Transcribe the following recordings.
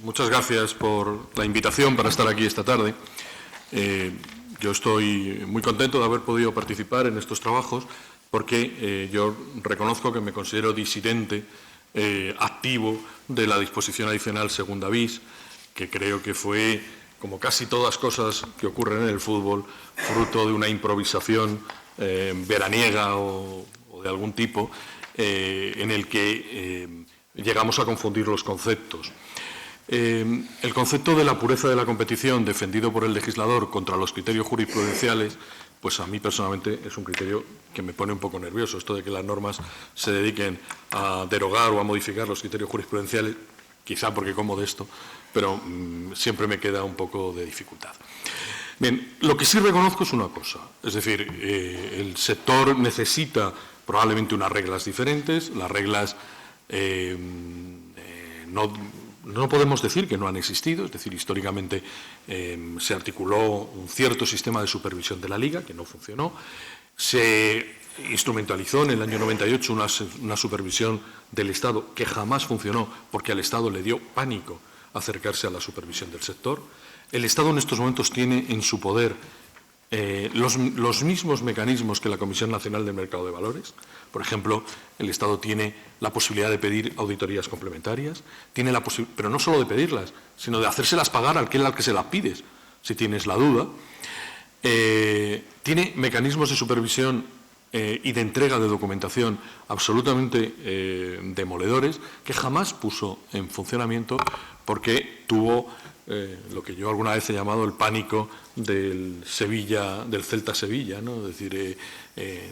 Muchas gracias por la invitación para estar aquí esta tarde. Yo estoy muy contento de haber podido participar en estos trabajos porque yo reconozco que me considero disidente activo de la disposición adicional segunda bis, que creo que fue, como casi todas cosas que ocurren en el fútbol, fruto de una improvisación veraniega o de algún tipo en el que llegamos a confundir los conceptos. El concepto de la pureza de la competición defendido por el legislador contra los criterios jurisprudenciales, pues a mí personalmente es un criterio que me pone un poco nervioso. Esto de que las normas se dediquen a derogar o a modificar los criterios jurisprudenciales, quizá porque como de esto, pero siempre me queda un poco de dificultad. Bien, lo que sí reconozco es una cosa, es decir, el sector necesita probablemente unas reglas diferentes, las reglas no podemos decir que no han existido, es decir, históricamente se articuló un cierto sistema de supervisión de la Liga, que no funcionó. Se instrumentalizó en el año 98 una supervisión del Estado que jamás funcionó porque al Estado le dio pánico acercarse a la supervisión del sector. El Estado en estos momentos tiene en su poder los mismos mecanismos que la Comisión Nacional del Mercado de Valores. Por ejemplo, el Estado tiene la posibilidad de pedir auditorías complementarias, pero no solo de pedirlas, sino de hacérselas pagar al que se las pides, si tienes la duda. Tiene mecanismos de supervisión y de entrega de documentación absolutamente demoledores que jamás puso en funcionamiento porque tuvo lo que yo alguna vez he llamado el pánico del Celta-Sevilla, ¿no? Es decir,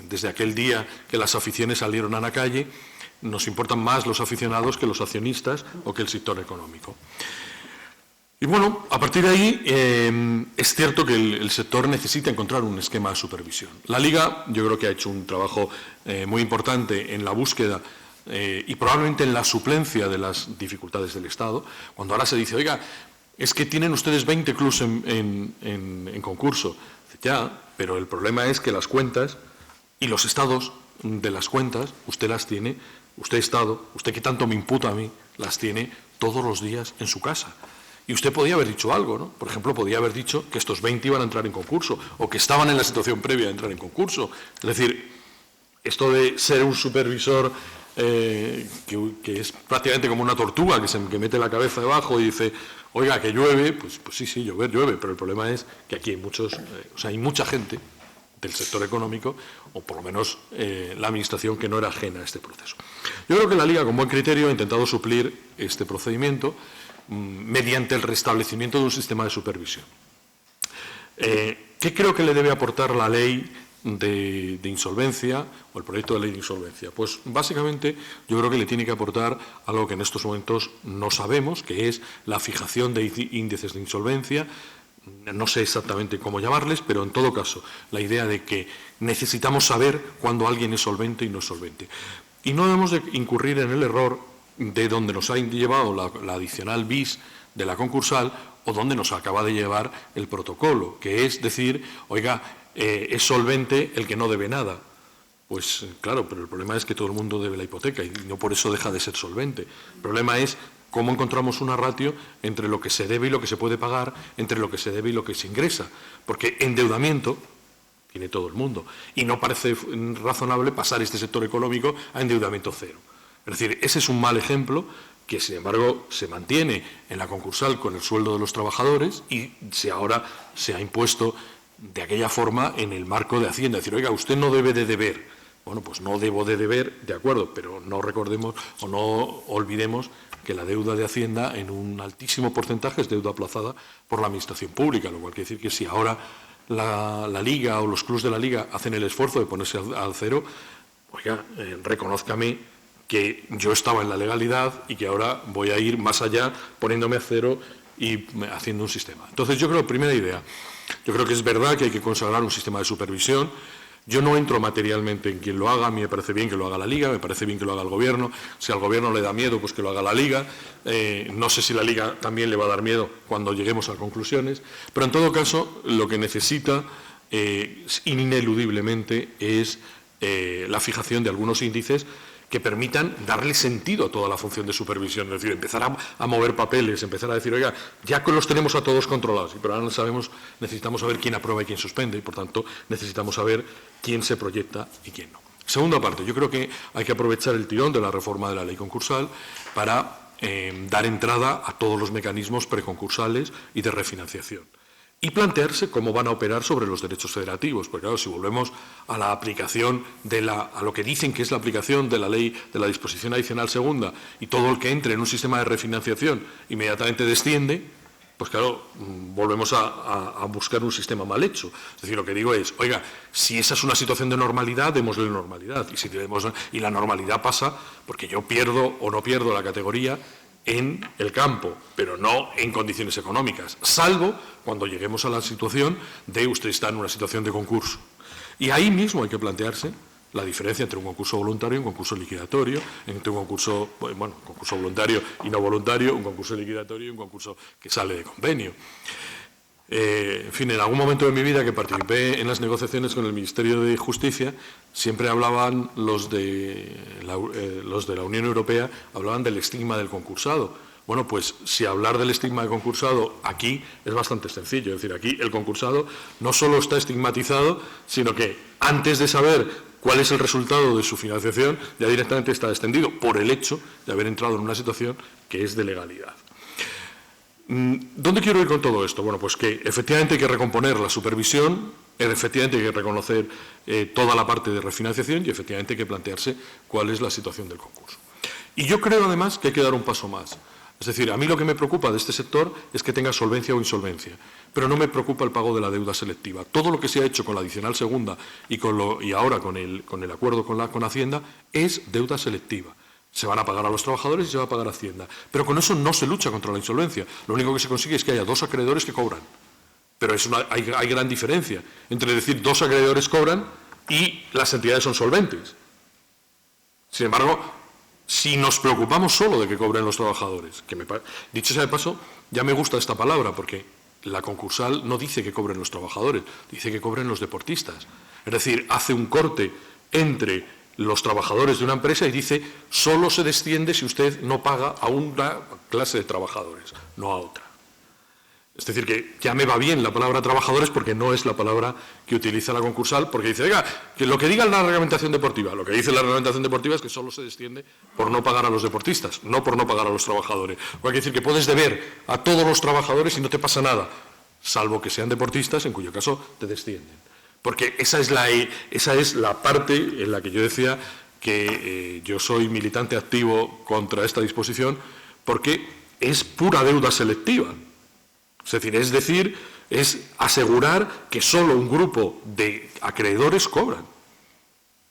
desde aquel día que las aficiones salieron a la calle, nos importan más los aficionados que los accionistas o que el sector económico. Y bueno, a partir de ahí es cierto que el sector necesita encontrar un esquema de supervisión. La Liga yo creo que ha hecho un trabajo muy importante en la búsqueda y probablemente en la suplencia de las dificultades del Estado, cuando ahora se dice, oiga, es que tienen ustedes 20 clubs en concurso. Ya, pero el problema es que las cuentas y los estados de las cuentas, usted las tiene, usted Estado, usted que tanto me imputa a mí, las tiene todos los días en su casa. Y usted podía haber dicho algo, ¿no? Por ejemplo, podía haber dicho que estos 20 iban a entrar en concurso o que estaban en la situación previa de entrar en concurso. Es decir, esto de ser un supervisor que es prácticamente como una tortuga que mete la cabeza debajo y dice, oiga, que llueve, pues sí, llueve, pero el problema es que aquí hay mucha gente del sector económico, o por lo menos la Administración, que no era ajena a este proceso. Yo creo que la Liga, con buen criterio, ha intentado suplir este procedimiento mediante el restablecimiento de un sistema de supervisión. ¿Qué creo que le debe aportar la ley de insolvencia o el proyecto de ley de insolvencia? Pues básicamente yo creo que le tiene que aportar algo que en estos momentos no sabemos, que es la fijación de índices de insolvencia. No sé exactamente cómo llamarles, pero en todo caso la idea de que necesitamos saber cuándo alguien es solvente y no es solvente. Y no debemos de incurrir en el error de donde nos ha llevado la adicional bis de la concursal o donde nos acaba de llevar el protocolo, que es decir, oiga, es solvente el que no debe nada. Pues claro, pero el problema es que todo el mundo debe la hipoteca y no por eso deja de ser solvente. El problema es cómo encontramos una ratio entre lo que se debe y lo que se puede pagar, entre lo que se debe y lo que se ingresa. Porque endeudamiento tiene todo el mundo y no parece razonable pasar este sector económico a endeudamiento cero. Es decir, ese es un mal ejemplo que, sin embargo, se mantiene en la concursal con el sueldo de los trabajadores y ahora se ha impuesto de aquella forma en el marco de Hacienda. Es decir, oiga, usted no debe de deber. Bueno, pues no debo de deber, de acuerdo, pero no recordemos o no olvidemos que la deuda de Hacienda en un altísimo porcentaje es deuda aplazada por la Administración Pública, lo cual quiere decir que si ahora la Liga o los clubs de la Liga hacen el esfuerzo de ponerse al cero, oiga, reconózcame que yo estaba en la legalidad y que ahora voy a ir más allá poniéndome a cero y haciendo un sistema. Entonces, yo creo, primera idea, yo creo que es verdad que hay que consagrar un sistema de supervisión. Yo no entro materialmente en quién lo haga, a mí me parece bien que lo haga la Liga, me parece bien que lo haga el Gobierno. Si al Gobierno le da miedo, pues que lo haga la Liga. No sé si la Liga también le va a dar miedo cuando lleguemos a conclusiones, pero en todo caso lo que necesita ineludiblemente es la fijación de algunos índices que permitan darle sentido a toda la función de supervisión, es decir, empezar a mover papeles, empezar a decir, oiga, ya que los tenemos a todos controlados, pero ahora no sabemos, necesitamos saber quién aprueba y quién suspende, y por tanto necesitamos saber quién se proyecta y quién no. Segunda parte, yo creo que hay que aprovechar el tirón de la reforma de la ley concursal para dar entrada a todos los mecanismos preconcursales y de refinanciación. Y plantearse cómo van a operar sobre los derechos federativos. Porque claro, si volvemos a la aplicación a lo que dicen que es la aplicación de la ley de la disposición adicional segunda y todo el que entre en un sistema de refinanciación inmediatamente desciende, pues claro, volvemos a buscar un sistema mal hecho. Es decir, lo que digo es, oiga, si esa es una situación de normalidad, démosle normalidad. Y la normalidad pasa porque yo pierdo o no pierdo la categoría en el campo, pero no en condiciones económicas, salvo cuando lleguemos a la situación de usted está en una situación de concurso. Y ahí mismo hay que plantearse la diferencia entre un concurso voluntario y un concurso liquidatorio, entre un concurso, bueno, concurso voluntario y no voluntario, un concurso liquidatorio y un concurso que sale de convenio. En fin, en algún momento de mi vida que participé en las negociaciones con el Ministerio de Justicia, siempre hablaban los de la Unión Europea, hablaban del estigma del concursado. Bueno, pues si hablar del estigma del concursado aquí es bastante sencillo. Es decir, aquí el concursado no solo está estigmatizado, sino que antes de saber cuál es el resultado de su financiación, ya directamente está descendido por el hecho de haber entrado en una situación que es de legalidad. ¿Dónde quiero ir con todo esto? Bueno, pues que efectivamente hay que recomponer la supervisión, efectivamente hay que reconocer toda la parte de refinanciación y efectivamente hay que plantearse cuál es la situación del concurso. Y yo creo además que hay que dar un paso más. Es decir, a mí lo que me preocupa de este sector es que tenga solvencia o insolvencia, pero no me preocupa el pago de la deuda selectiva. Todo lo que se ha hecho con la adicional segunda y ahora con el acuerdo con Hacienda es deuda selectiva. Se van a pagar a los trabajadores y se va a pagar a Hacienda. Pero con eso no se lucha contra la insolvencia. Lo único que se consigue es que haya dos acreedores que cobran. Pero hay gran diferencia entre decir dos acreedores cobran y las entidades son solventes. Sin embargo, si nos preocupamos solo de que cobren los trabajadores, dicho sea de paso, ya me gusta esta palabra porque la concursal no dice que cobren los trabajadores, dice que cobren los deportistas. Es decir, hace un corte entre los trabajadores de una empresa y dice solo se desciende si usted no paga a una clase de trabajadores, no a otra. Es decir, que ya me va bien la palabra trabajadores porque no es la palabra que utiliza la concursal, porque dice, oiga, que lo que diga la reglamentación deportiva, lo que dice la reglamentación deportiva es que solo se desciende por no pagar a los deportistas, no por no pagar a los trabajadores. Lo que quiere decir que puedes deber a todos los trabajadores y no te pasa nada, salvo que sean deportistas, en cuyo caso te descienden. Porque esa es la parte en la que yo decía que yo soy militante activo contra esta disposición, porque es pura deuda selectiva. Es decir, es asegurar que solo un grupo de acreedores cobran.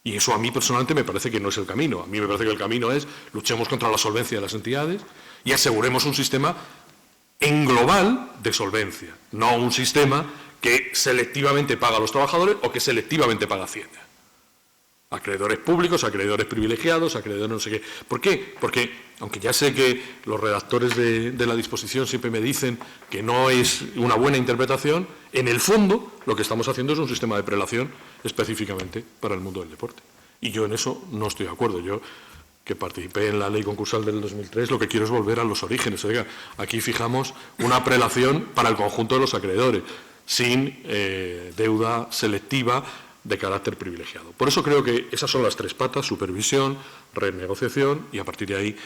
Y eso a mí personalmente me parece que no es el camino. A mí me parece que el camino es luchemos contra la solvencia de las entidades y aseguremos un sistema en global de solvencia, no un sistema que selectivamente paga a los trabajadores o que selectivamente paga Hacienda. Acreedores públicos, acreedores privilegiados, acreedores no sé qué. ¿Por qué? Porque, aunque ya sé que los redactores de la disposición siempre me dicen que no es una buena interpretación, en el fondo lo que estamos haciendo es un sistema de prelación específicamente para el mundo del deporte. Y yo en eso no estoy de acuerdo. Yo, que participé en la ley concursal del 2003, lo que quiero es volver a los orígenes. Oiga, aquí fijamos una prelación para el conjunto de los acreedores, sin deuda selectiva de carácter privilegiado. Por eso creo que esas son las tres patas: supervisión, renegociación y a partir de ahí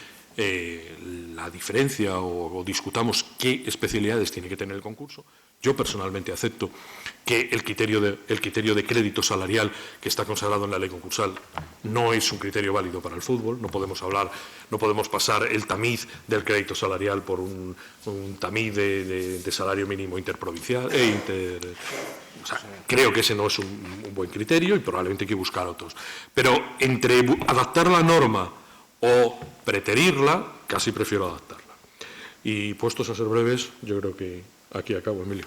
la diferencia o discutamos qué especialidades tiene que tener el concurso. Yo personalmente acepto que el criterio de crédito salarial que está consagrado en la ley concursal no es un criterio válido para el fútbol. No podemos pasar el tamiz del crédito salarial por un tamiz de salario mínimo interprovincial. Creo que ese no es un buen criterio y probablemente hay que buscar otros. Pero entre adaptar la norma o preterirla, casi prefiero adaptarla. Y puestos a ser breves, yo creo que aquí acabo, Emilio.